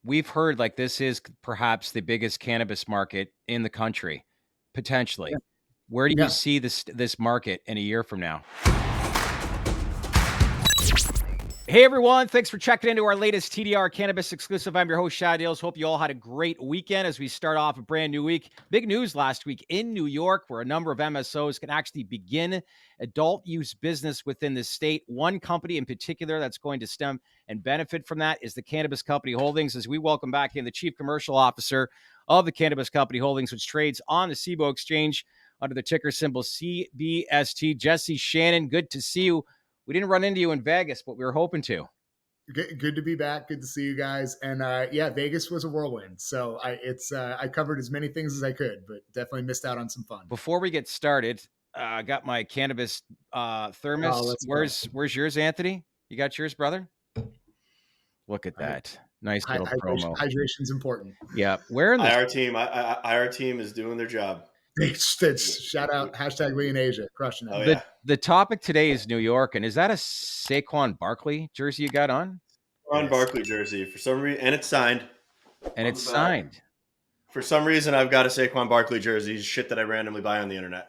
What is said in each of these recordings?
we've heard like this is perhaps the biggest cannabis market in the country, potentially. Yeah. Where do you Yeah. see this market in a year from now? Hey everyone, thanks for checking into our latest TDR Cannabis exclusive. I'm your host, Shad Dales. Hope you all had a great weekend as we start off a brand new week. Big news last week in New York, where a number of MSOs can actually begin adult use business within the state. One company in particular that's going to stem and benefit from that is the Cannabist Company Holdings, as we welcome back in the Chief Commercial Officer of the Cannabist Company Holdings, which trades on the CBOE exchange under the ticker symbol CBST. Jesse Channon, good to see you. We didn't run into you in Vegas, but we were hoping to. Good to be back. Good to see you guys. And yeah, Vegas was a whirlwind. So I covered as many things as I could, but definitely missed out on some fun. Before we get started, I got my Cannabist thermos. Where's yours, Anthony? You got yours, brother? Look at that. Nice little promo. Hydration's important. Yeah. Where in the IR team is doing their job. Shout out #Lean Asia, crushing it. Oh, yeah. The topic today is New York, and is that a Saquon Barkley jersey you got on? Saquon Barkley jersey for some reason, and it's signed. For some reason, I've got a Saquon Barkley jersey, shit that I randomly buy on the internet.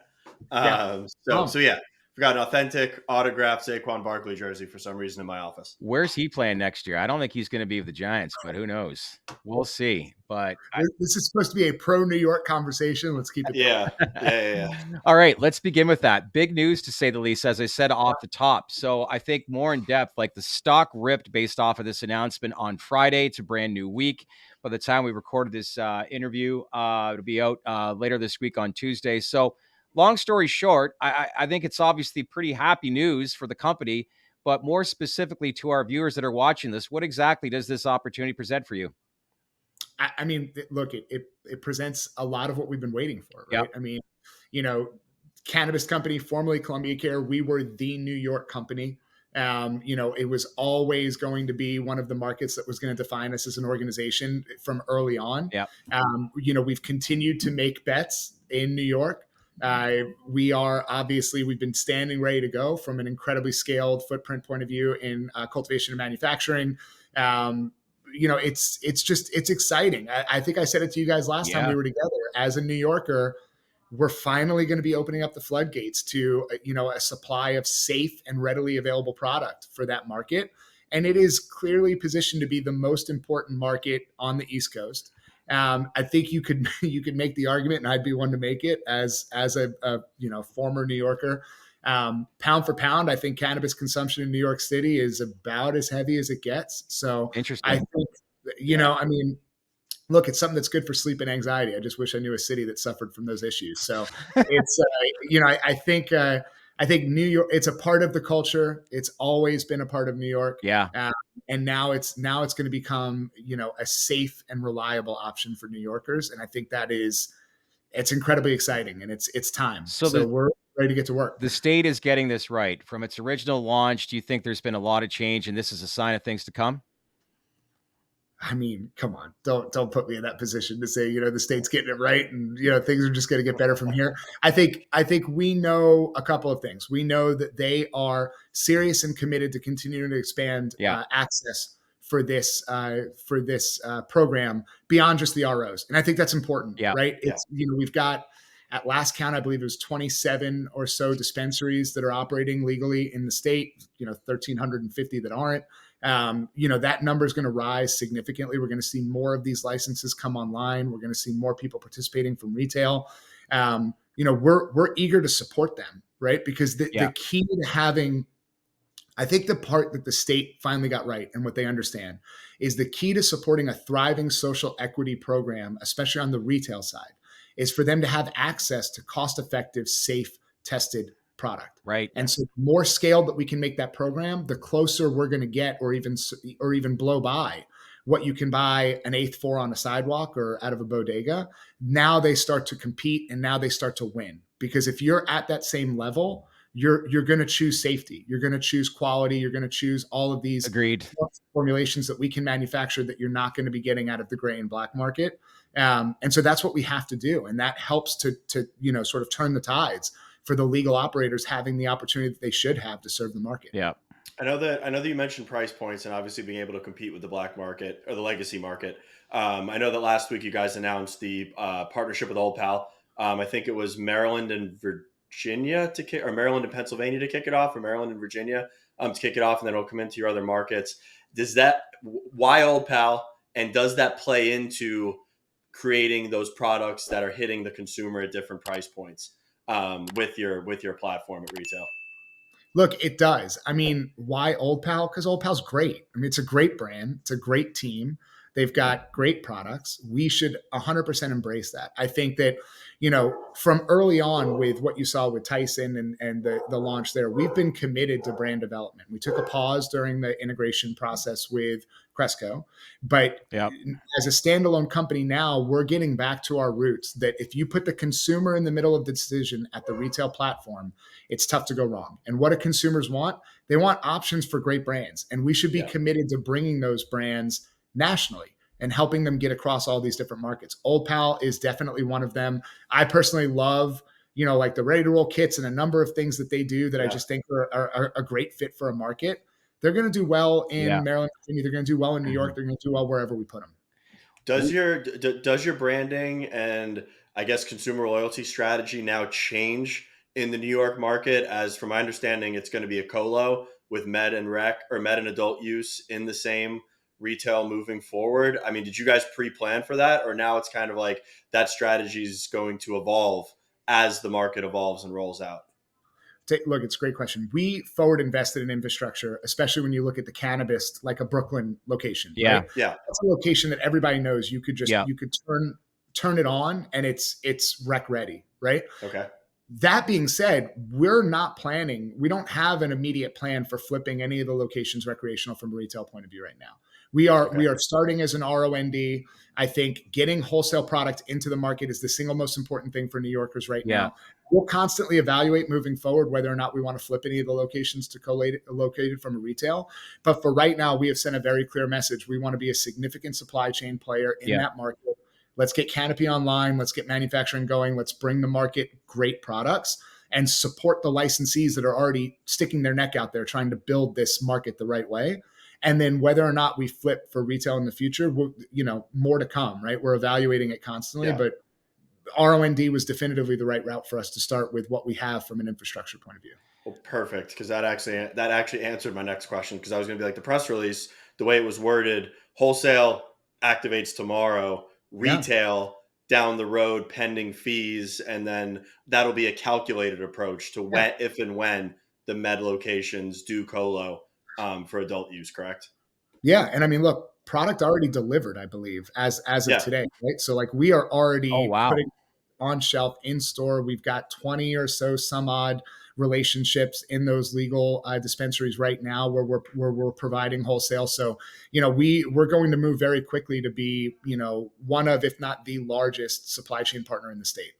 So yeah, I've got an authentic autographed Saquon Barkley jersey for some reason in my office. Where's he playing next year? I don't think he's going to be with the Giants, but who knows? We'll see. But this is supposed to be a pro New York conversation. Let's keep it going. Yeah. All right, let's begin with that. Big news, to say the least, as I said off the top. So I think more in depth, like the stock ripped based off of this announcement on Friday. It's a brand new week. By the time we recorded this interview, it'll be out later this week on Tuesday. So long story short, I think it's obviously pretty happy news for the company, but more specifically to our viewers that are watching this, what exactly does this opportunity present for you? I mean, look, it presents a lot of what we've been waiting for, right? Yep. I mean, Cannabist Company, formerly Columbia Care, we were the New York company. It was always going to be one of the markets that was going to define us as an organization from early on. Yep. We've continued to make bets in New York. We've been standing ready to go from an incredibly scaled footprint point of view in cultivation and manufacturing. It's exciting. I think I said it to you guys last time we were together. As a New Yorker, we're finally going to be opening up the floodgates to, a supply of safe and readily available product for that market. And it is clearly positioned to be the most important market on the East Coast. I think you could make the argument, and I'd be one to make it as a former New Yorker. Pound for pound, I think cannabis consumption in New York City is about as heavy as it gets. So interesting. I think, look, it's something that's good for sleep and anxiety. I just wish I knew a city that suffered from those issues. So it's, I think New York, it's a part of the culture. It's always been a part of New York. Yeah. And now it's going to become, a safe and reliable option for New Yorkers. And I think it's incredibly exciting, and it's time. So we're ready to get to work. The state is getting this right from its original launch. Do you think there's been a lot of change and this is a sign of things to come? I mean, come on, don't put me in that position to say, the state's getting it right and, things are just going to get better from here. I think we know a couple of things. We know that they are serious and committed to continuing to expand access for this program beyond just the ROs. And I think that's important, right? It's, we've got, at last count, I believe it was 27 or so dispensaries that are operating legally in the state, 1,350 that aren't. That number is going to rise significantly. We're going to see more of these licenses come online. We're going to see more people participating from retail. We're eager to support them, right? Because the key to having, I think the part that the state finally got right and what they understand is the key to supporting a thriving social equity program, especially on the retail side, is for them to have access to cost-effective, safe, tested product. Right. And so the more scaled that we can make that program, the closer we're going to get or even blow by what you can buy an eighth for on a sidewalk or out of a bodega. Now they start to compete and now they start to win. Because if you're at that same level, you're going to choose safety. You're going to choose quality. You're going to choose all of these formulations that we can manufacture that you're not going to be getting out of the gray and black market. And so that's what we have to do. And that helps to sort of turn the tides for the legal operators having the opportunity that they should have to serve the market. Yeah. I know that you mentioned price points and obviously being able to compete with the black market or the legacy market. I know that last week you guys announced the partnership with Old Pal. I think it was Maryland and Virginia to kick, or Maryland and Pennsylvania to kick it off, or Maryland and Virginia to kick it off, and then it'll come into your other markets. Why Old Pal, and does that play into creating those products that are hitting the consumer at different price points with your platform at retail? Look, it does. I mean, why Old Pal? Because Old Pal's great. I mean, it's a great brand. It's a great team. They've got great products. We should 100% embrace that. I think that, from early on with what you saw with Tyson and the launch there, we've been committed to brand development. We took a pause during the integration process with Cresco, but as a standalone company now, we're getting back to our roots that if you put the consumer in the middle of the decision at the retail platform, it's tough to go wrong. And what do consumers want? They want options for great brands. And we should be committed to bringing those brands nationally and helping them get across all these different markets. Old Pal is definitely one of them. I personally love, like the ready to roll kits and a number of things that they do that I just think are a great fit for a market. They're going to do well in Maryland, Virginia. They're going to do well in New York. They're going to do well wherever we put them. Does your branding and I guess consumer loyalty strategy now change in the New York market? As from my understanding, it's going to be a colo with med and rec or med and adult use in the same retail moving forward. I mean, did you guys pre-plan for that, or now it's kind of like that strategy is going to evolve as the market evolves and rolls out? Look, it's a great question. We forward invested in infrastructure, especially when you look at the Cannabist, like a Brooklyn location. Right? Yeah. That's a location that everybody knows. You could you could turn it on and it's rec ready, right? Okay. That being said, we're not planning. We don't have an immediate plan for flipping any of the locations recreational from a retail point of view right now. We are starting as an ROND. I think getting wholesale product into the market is the single most important thing for New Yorkers right now. We'll constantly evaluate moving forward whether or not we want to flip any of the locations to co-located from a retail. But for right now, we have sent a very clear message. We want to be a significant supply chain player in that market. Let's get Canopy online. Let's get manufacturing going. Let's bring the market great products and support the licensees that are already sticking their neck out there trying to build this market the right way. And then whether or not we flip for retail in the future, more to come, right? We're evaluating it constantly, but ROND was definitively the right route for us to start with what we have from an infrastructure point of view. Well, perfect, because that actually answered my next question, because I was going to be like, the press release, the way it was worded, wholesale activates tomorrow, retail down the road pending fees, and then that'll be a calculated approach to if and when the med locations do colo for adult use, correct? Yeah. And I mean, look, product already delivered, I believe, as of today, right? So like we are already putting on shelf in store. We've got 20 or so some odd relationships in those legal dispensaries right now where we're providing wholesale. So, we're going to move very quickly to be, one of, if not the largest supply chain partner in the state.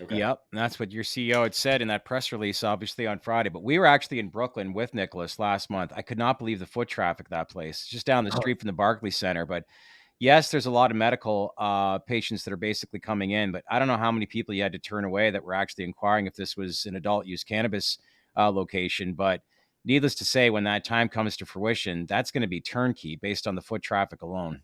Okay. Yep. And that's what your CEO had said in that press release, obviously on Friday. But we were actually in Brooklyn with Nicholas last month. I could not believe the foot traffic that place, just down the street from the Barclays Center. But yes, there's a lot of medical patients that are basically coming in, but I don't know how many people you had to turn away that were actually inquiring if this was an adult use cannabis location. But needless to say, when that time comes to fruition, that's going to be turnkey based on the foot traffic alone.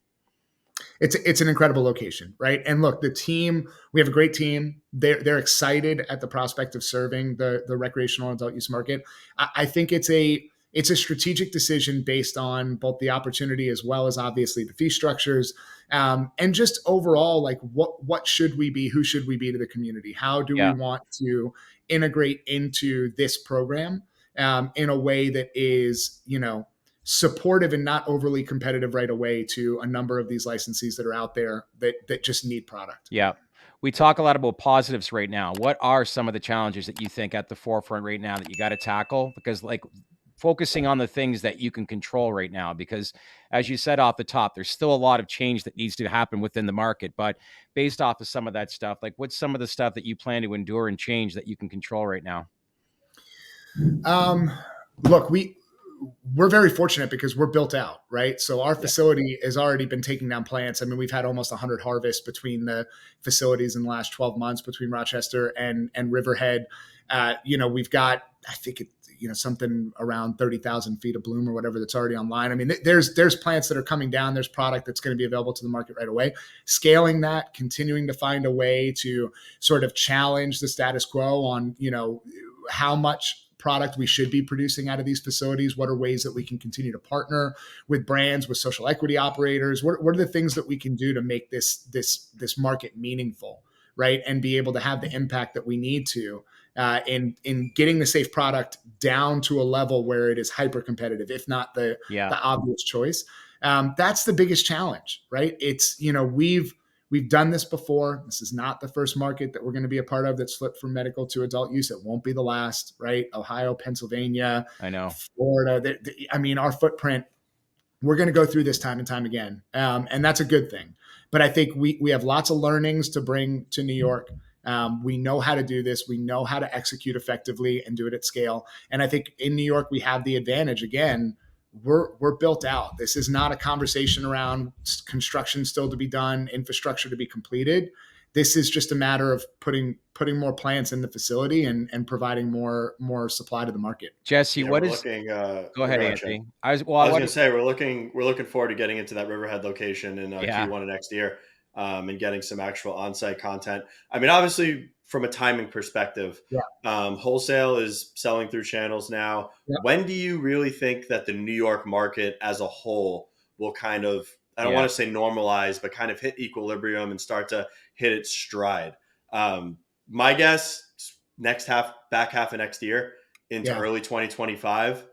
It's an incredible location, right? And look, the team, we have a great team. They're excited at the prospect of serving the recreational adult use market. I think it's a strategic decision based on both the opportunity as well as obviously the fee structures, and just overall, like what should we be? Who should we be to the community? How do we want to integrate into this program in a way that is, supportive and not overly competitive right away to a number of these licensees that are out there that just need product. Yeah. We talk a lot about positives right now. What are some of the challenges that you think at the forefront right now that you got to tackle? Because like focusing on the things that you can control right now, because as you said off the top, there's still a lot of change that needs to happen within the market, but based off of some of that stuff, like what's some of the stuff that you plan to endure and change that you can control right now? Look, we're very fortunate because we're built out, right? So our facility has already been taking down plants. I mean, we've had almost 100 harvests between the facilities in the last 12 months between Rochester and Riverhead. We've got, I think something around 30,000 feet of bloom or whatever that's already online. I mean, there's plants that are coming down. There's product that's going to be available to the market right away. Scaling that, continuing to find a way to sort of challenge the status quo on, how much product we should be producing out of these facilities. What are ways that we can continue to partner with brands, with social equity operators? What are the things that we can do to make this market meaningful, right? And be able to have the impact that we need to in getting the safe product down to a level where it is hyper competitive, if not the obvious choice. That's the biggest challenge, right? It's, we've done this before. This is not the first market that we're going to be a part of that slipped from medical to adult use. It won't be the last, right? Ohio, Pennsylvania, I know, Florida. Our footprint, we're going to go through this time and time again. And that's a good thing. But I think we have lots of learnings to bring to New York. We know how to do this. We know how to execute effectively and do it at scale. And I think in New York, we have the advantage. Again, we're built out. This is not a conversation around construction still to be done, infrastructure to be completed. This is just a matter of putting more plants in the facility and providing more supply to the market. Jesse, go ahead, Anthony. I was going to say we're looking forward to getting into that Riverhead location in Q1 of next year, and getting some actual on-site content. I mean, obviously, from a timing perspective, wholesale is selling through channels now. Yeah. When do you really think that the New York market as a whole will kind of, I don't want to say normalize, but kind of hit equilibrium and start to hit its stride? My guess, back half of next year into early 2025,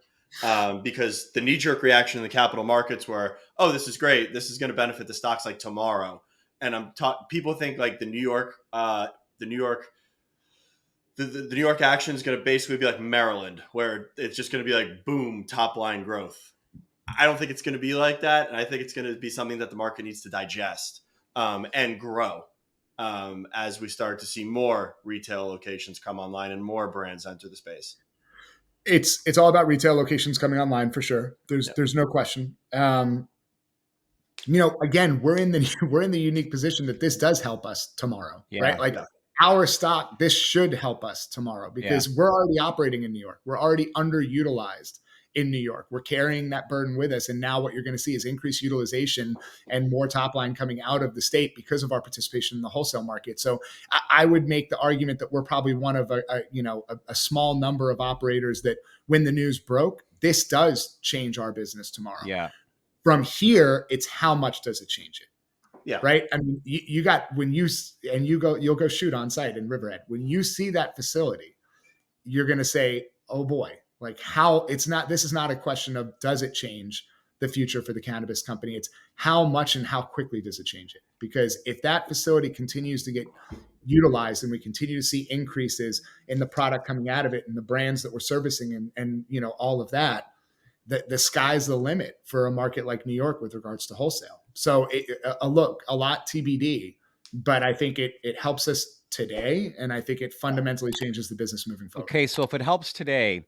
because the knee-jerk reaction in the capital markets were, oh, this is great. This is going to benefit the stocks like tomorrow. And people think like the New York action is going to basically be like Maryland, where it's just going to be like, boom, top line growth. I don't think it's going to be like that. And I think it's going to be something that the market needs to digest and grow as we start to see more retail locations come online and more brands enter the space. It's all about retail locations coming online for sure. There's no question. Again, we're in the unique position that this does help us tomorrow, right? Like our stock, this should help us tomorrow because we're already operating in New York. We're already underutilized in New York. We're carrying that burden with us. And now what you're going to see is increased utilization and more top line coming out of the state because of our participation in the wholesale market. So I would make the argument that we're probably one of a small number of operators that when the news broke, this does change our business tomorrow. Yeah. From here, it's how much does it change it? Yeah. Right. I mean, you'll go shoot on site in Riverhead. When you see that facility, you're going to say, oh boy, like this is not a question of does it change the future for the cannabis company? It's how much and how quickly does it change it? Because if that facility continues to get utilized and we continue to see increases in the product coming out of it and the brands that we're servicing and all of that, the sky's the limit for a market like New York with regards to wholesale. So a lot TBD, but I think it helps us today. And I think it fundamentally changes the business moving forward. Okay. So if it helps today,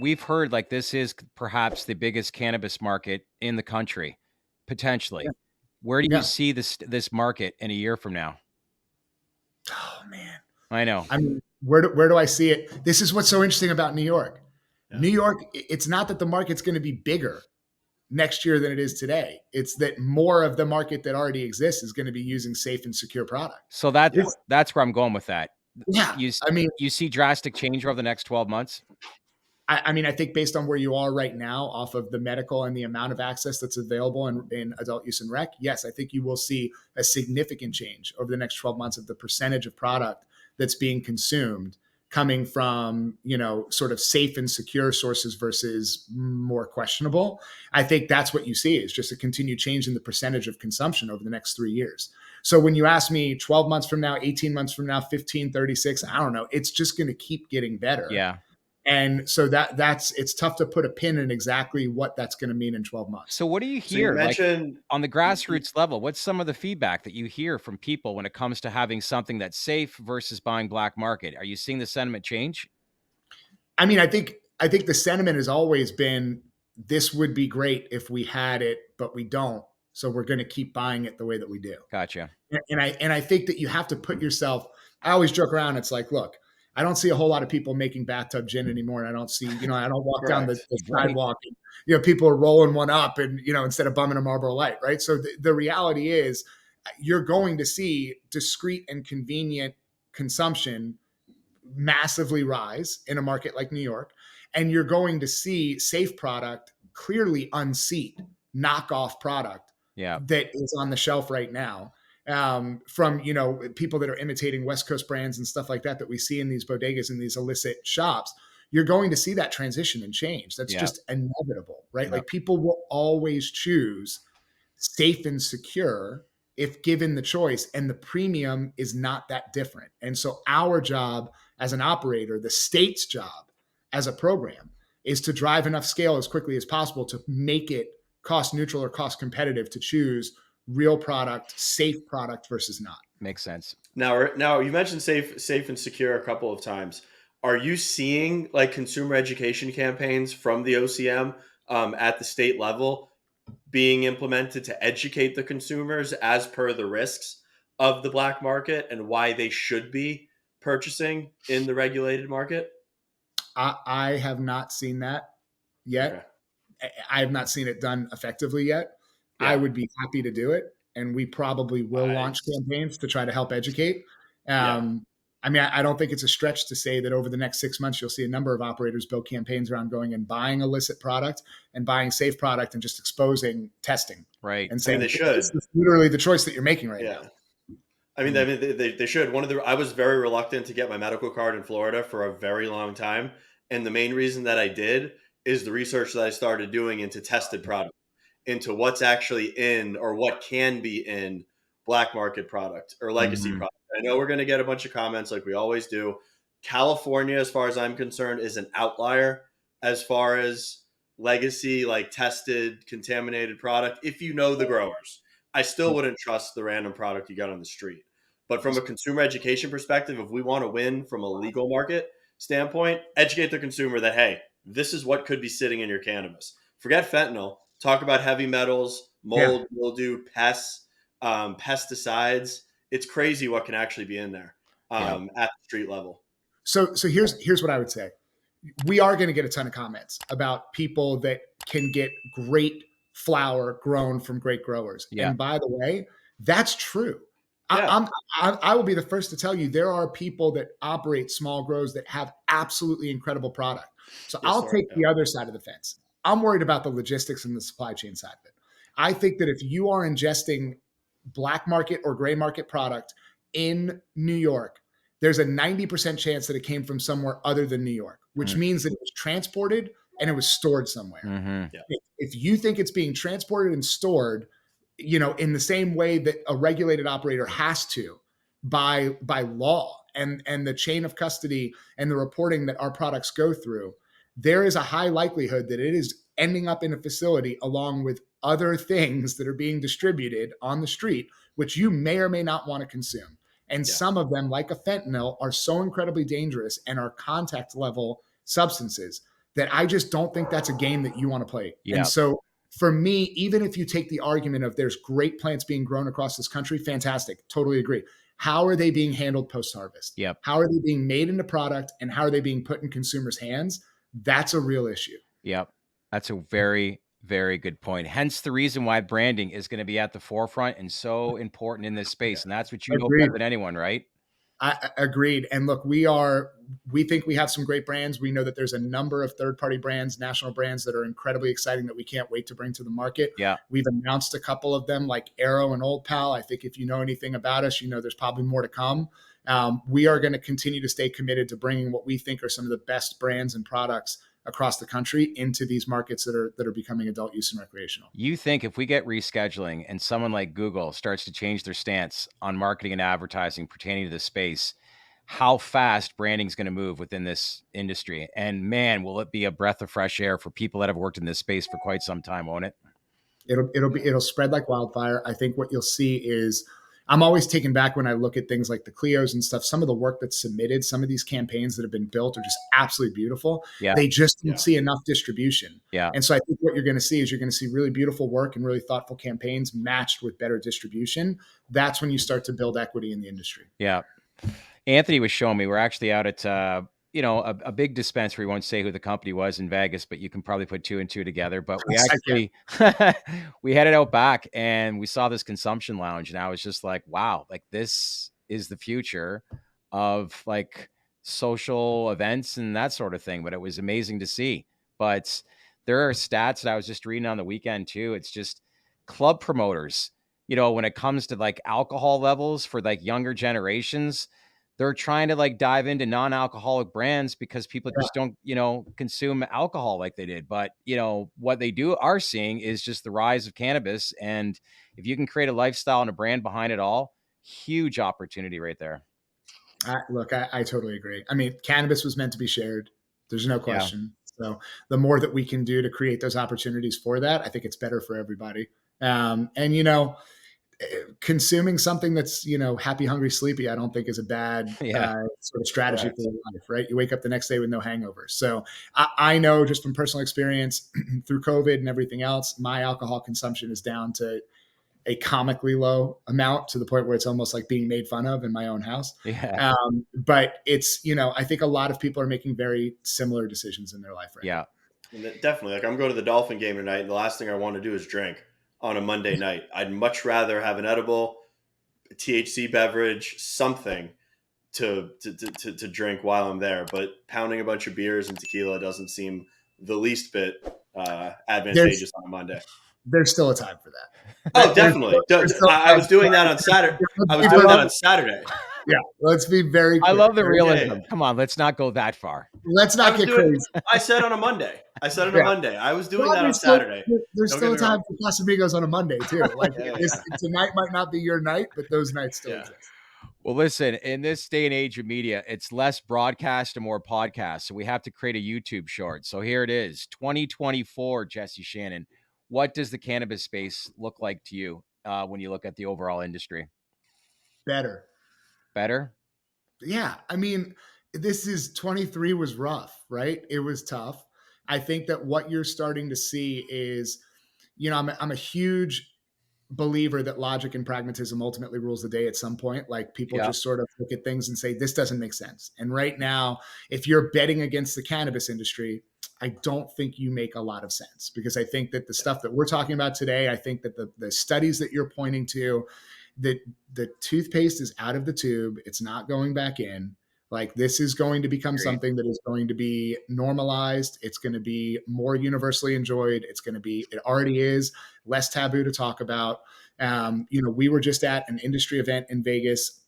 we've heard like this is perhaps the biggest cannabis market in the country, potentially. Yeah. Where do you see this market in a year from now? Oh man. I know. I mean, where do I see it? This is what's so interesting about New York. Yeah. New York, it's not that the market's going to be bigger next year than it is today. It's that more of the market that already exists is going to be using safe and secure product. So that's where I'm going with that. Yeah. You see drastic change over the next 12 months? I think based on where you are right now off of the medical and the amount of access that's available in adult use and rec, yes, I think you will see a significant change over the next 12 months of the percentage of product that's being consumed coming from, sort of safe and secure sources versus more questionable. I think that's what you see is just a continued change in the percentage of consumption over the next 3 years. So when you ask me 12 months from now, 18 months from now, 15, 36, I don't know, it's just going to keep getting better. Yeah. And so it's tough to put a pin in exactly what that's going to mean in 12 months. So what do you hear on the grassroots level? What's some of the feedback that you hear from people when it comes to having something that's safe versus buying black market? Are you seeing the sentiment change? I mean, I think the sentiment has always been, this would be great if we had it, but we don't. So we're going to keep buying it the way that we do. Gotcha. And I think that you have to put yourself, I always joke around. It's like, look, I don't see a whole lot of people making bathtub gin anymore. And I don't see, I don't walk down the sidewalk and, people are rolling one up and, instead of bumming a Marlboro Light, right? So the reality is you're going to see discreet and convenient consumption massively rise in a market like New York. And you're going to see safe product clearly unseat knockoff product that is on the shelf right now. From, people that are imitating West Coast brands and stuff like that we see in these bodegas and these illicit shops. You're going to see that transition and change. That's just inevitable, right? Like people will always choose safe and secure if given the choice, and the premium is not that different. And so our job as an operator, the state's job as a program, is to drive enough scale as quickly as possible to make it cost neutral or cost competitive to choose real product, safe product versus not. Makes sense. Now you mentioned safe and secure a couple of times. Are you seeing like consumer education campaigns from the OCM at the state level being implemented to educate the consumers as per the risks of the black market and why they should be purchasing in the regulated market? I have not seen that yet. Okay. I have not seen it done effectively yet. Yeah. I would be happy to do it, and we probably will launch campaigns to try to help educate. I mean, I don't think it's a stretch to say that over the next 6 months, you'll see a number of operators build campaigns around going and buying illicit product and buying safe product and just exposing testing. Right. And saying they should. This is literally the choice that you're making right now. I mean, they should. I was very reluctant to get my medical card in Florida for a very long time. And the main reason that I did is the research that I started doing into tested product, into what's actually in or what can be in black market product or legacy product. I know we're going to get a bunch of comments like we always do. California, as far as I'm concerned, is an outlier as far as legacy, like tested, contaminated product. If you know the growers, I still wouldn't trust the random product you got on the street. But from a consumer education perspective, if we want to win from a legal market standpoint, educate the consumer that, hey, this is what could be sitting in your cannabis. Forget fentanyl. Talk about heavy metals, mold, mildew, pests, pesticides. It's crazy what can actually be in there at the street level. So here's what I would say. We are going to get a ton of comments about people that can get great flower grown from great growers. Yeah. And by the way, that's true. Yeah. I will be the first to tell you there are people that operate small grows that have absolutely incredible product. So I'll take the other side of the fence. I'm worried about the logistics and the supply chain side of it. I think that if you are ingesting black market or gray market product in New York, there's a 90% chance that it came from somewhere other than New York, which means that it was transported and it was stored somewhere. Mm-hmm. Yeah. If you think it's being transported and stored, in the same way that a regulated operator has to by law and the chain of custody and the reporting that our products go through, there is a high likelihood that it is ending up in a facility along with other things that are being distributed on the street, which you may or may not want to consume. And some of them, like a fentanyl, are so incredibly dangerous and are contact level substances that I just don't think that's a game that you want to play. Yeah. And so for me, even if you take the argument of there's great plants being grown across this country, fantastic, totally agree. How are they being handled post-harvest? Yep. How are they being made into product and how are they being put in consumers' hands? That's a real issue. Yep. That's a very, very good point. Hence the reason why branding is going to be at the forefront and so important in this space. And that's what you know better than anyone, right? I agreed. And look, we think we have some great brands. We know that there's a number of third-party brands, national brands that are incredibly exciting that we can't wait to bring to the market. Yeah. We've announced a couple of them like Arrow and Old Pal. I think if you know anything about us, there's probably more to come. We are going to continue to stay committed to bringing what we think are some of the best brands and products across the country into these markets that are becoming adult use and recreational. You think if we get rescheduling and someone like Google starts to change their stance on marketing and advertising pertaining to the space, how fast branding is going to move within this industry? And man, will it be a breath of fresh air for people that have worked in this space for quite some time, won't it? It'll spread like wildfire. I think what you'll see is, I'm always taken back when I look at things like the Clios and stuff. Some of the work that's submitted, some of these campaigns that have been built are just absolutely beautiful. Yeah. They just don't see enough distribution. Yeah. And so I think what you're going to see is you're going to see really beautiful work and really thoughtful campaigns matched with better distribution. That's when you start to build equity in the industry. Yeah. Anthony was showing me, we're actually out at, a big dispensary. We won't say who the company was in Vegas, but you can probably put two and two together. But we actually, we headed out back and we saw this consumption lounge, and I was just like, wow, like this is the future of like social events and that sort of thing. But it was amazing to see. But there are stats that I was just reading on the weekend too. It's just club promoters, when it comes to like alcohol levels for like younger generations, they're trying to like dive into non-alcoholic brands because people just don't, consume alcohol like they did. But, what they are seeing is just the rise of cannabis. And if you can create a lifestyle and a brand behind it all, huge opportunity right there. Look, I totally agree. I mean, cannabis was meant to be shared. There's no question. Yeah. So the more that we can do to create those opportunities for that, I think it's better for everybody. And, consuming something that's, happy, hungry, sleepy, I don't think is a bad sort of strategy for life, right? You wake up the next day with no hangover. So I know just from personal experience through COVID and everything else, my alcohol consumption is down to a comically low amount, to the point where it's almost like being made fun of in my own house. Yeah. But it's, I think a lot of people are making very similar decisions in their life right now. And definitely. Like, I'm going to the Dolphin game tonight, and the last thing I want to do is drink on a Monday night. I'd much rather have an edible, a THC beverage, something to drink while I'm there. But pounding a bunch of beers and tequila doesn't seem the least bit advantageous on a Monday. There's still a time for that. Oh, definitely. I was doing that on Saturday. Yeah, let's be very clear. I love the realism. Yeah. Come on, let's not go that far. Let's not get crazy. I said on a Monday. I was doing that on Saturday. There's still a time for Casamigos on a Monday, too. Like, tonight might not be your night, but those nights still exist. Well, listen, in this day and age of media, it's less broadcast and more podcast. So we have to create a YouTube short. So here it is, 2024, Jesse Channon. What does the cannabis space look like to you when you look at the overall industry? Better? Yeah. I mean, 23 was rough, right? It was tough. I think that what you're starting to see is, I'm a huge believer that logic and pragmatism ultimately rules the day at some point. Like, people just sort of look at things and say, this doesn't make sense. And right now, if you're betting against the cannabis industry, I don't think you make a lot of sense, because I think that the stuff that we're talking about today, I think that the studies that you're pointing to, that the toothpaste is out of the tube, it's not going back in. Like, this is going to become something that is going to be normalized. It's going to be more universally enjoyed. It already is less taboo to talk about. We were just at an industry event in Vegas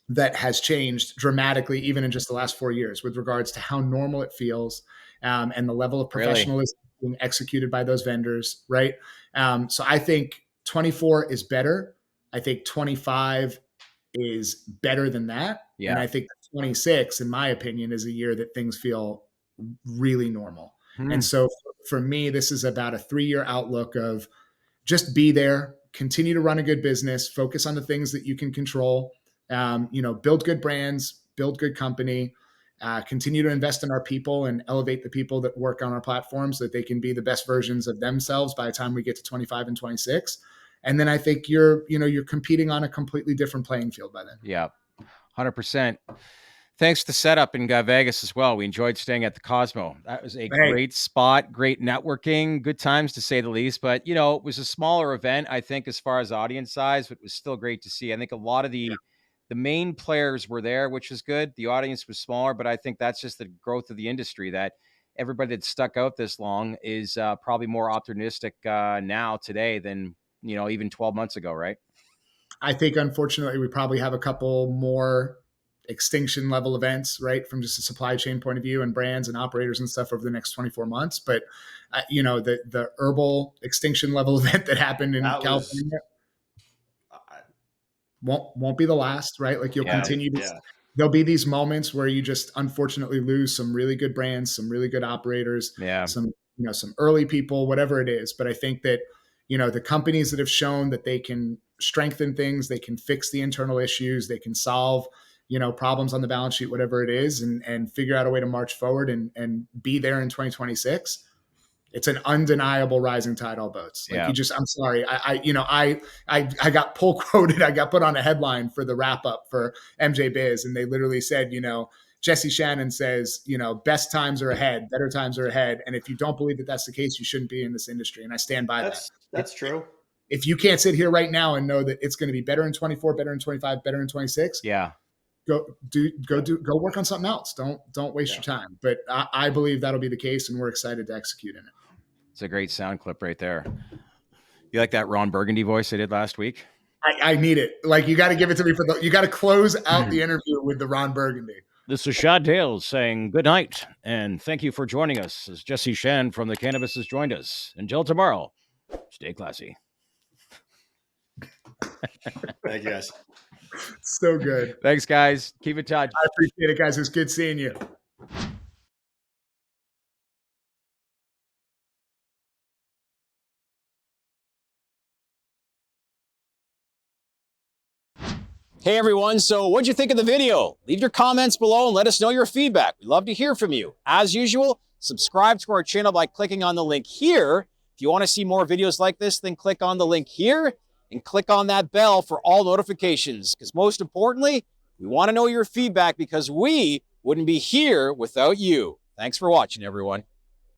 that has changed dramatically, even in just the last 4 years, with regards to how normal it feels, and the level of professionalism being executed by those vendors. Right. So I think 24 is better. I think 25 is better than that. Yeah. And I think 26, in my opinion, is a year that things feel really normal. And so for me, this is about a 3-year outlook of just be there, continue to run a good business, focus on the things that you can control, build good brands, build good company, continue to invest in our people and elevate the people that work on our platform so that they can be the best versions of themselves by the time we get to 25 and 26. And then I think you're competing on a completely different playing field by then. Yeah, 100%. Thanks to the setup in Vegas as well. We enjoyed staying at the Cosmo. That was a great spot, great networking, good times to say the least. But, it was a smaller event, I think, as far as audience size, but it was still great to see. I think a lot of the main players were there, which was good. The audience was smaller, but I think that's just the growth of the industry, that everybody that stuck out this long is probably more optimistic now today than, even 12 months ago, right? I think, unfortunately, we probably have a couple more extinction level events, right, from just a supply chain point of view and brands and operators and stuff over the next 24 months. But, the herbal extinction level event that happened in California won't be the last, right? Like, you'll continue to, there'll be these moments where you just unfortunately lose some really good brands, some really good operators, some early people, whatever it is. But I think that, the companies that have shown that they can strengthen things, they can fix the internal issues, they can solve, problems on the balance sheet, whatever it is, and figure out a way to march forward and be there in 2026. It's an undeniable rising tide all boats. Like I'm sorry. I got pull quoted. I got put on a headline for the wrap up for MJ Biz. And they literally said, Jesse Channon says, best times are ahead, better times are ahead. And if you don't believe that that's the case, you shouldn't be in this industry. And I stand by that. That's true. If you can't sit here right now and know that it's going to be better in 24, better in 25, better in 26. Yeah. Go work on something else. Don't waste your time. But I believe that'll be the case, and we're excited to execute in it. It's a great sound clip right there. You like that Ron Burgundy voice I did last week? I need it. Like, you got to give it to me you got to close out the interview with the Ron Burgundy. This is Shad Dales saying good night and thank you for joining us as Jesse Shen from the Cannabist has joined us. Until tomorrow, stay classy. Thank you, guys. So good. Thanks, guys. Keep in touch. I appreciate it, guys. It was good seeing you. Hey everyone, so what'd you think of the video? Leave your comments below and let us know your feedback. We'd love to hear from you. As usual, subscribe to our channel by clicking on the link here. If you want to see more videos like this, then click on the link here and click on that bell for all notifications. Because most importantly, we want to know your feedback because we wouldn't be here without you. Thanks for watching, everyone.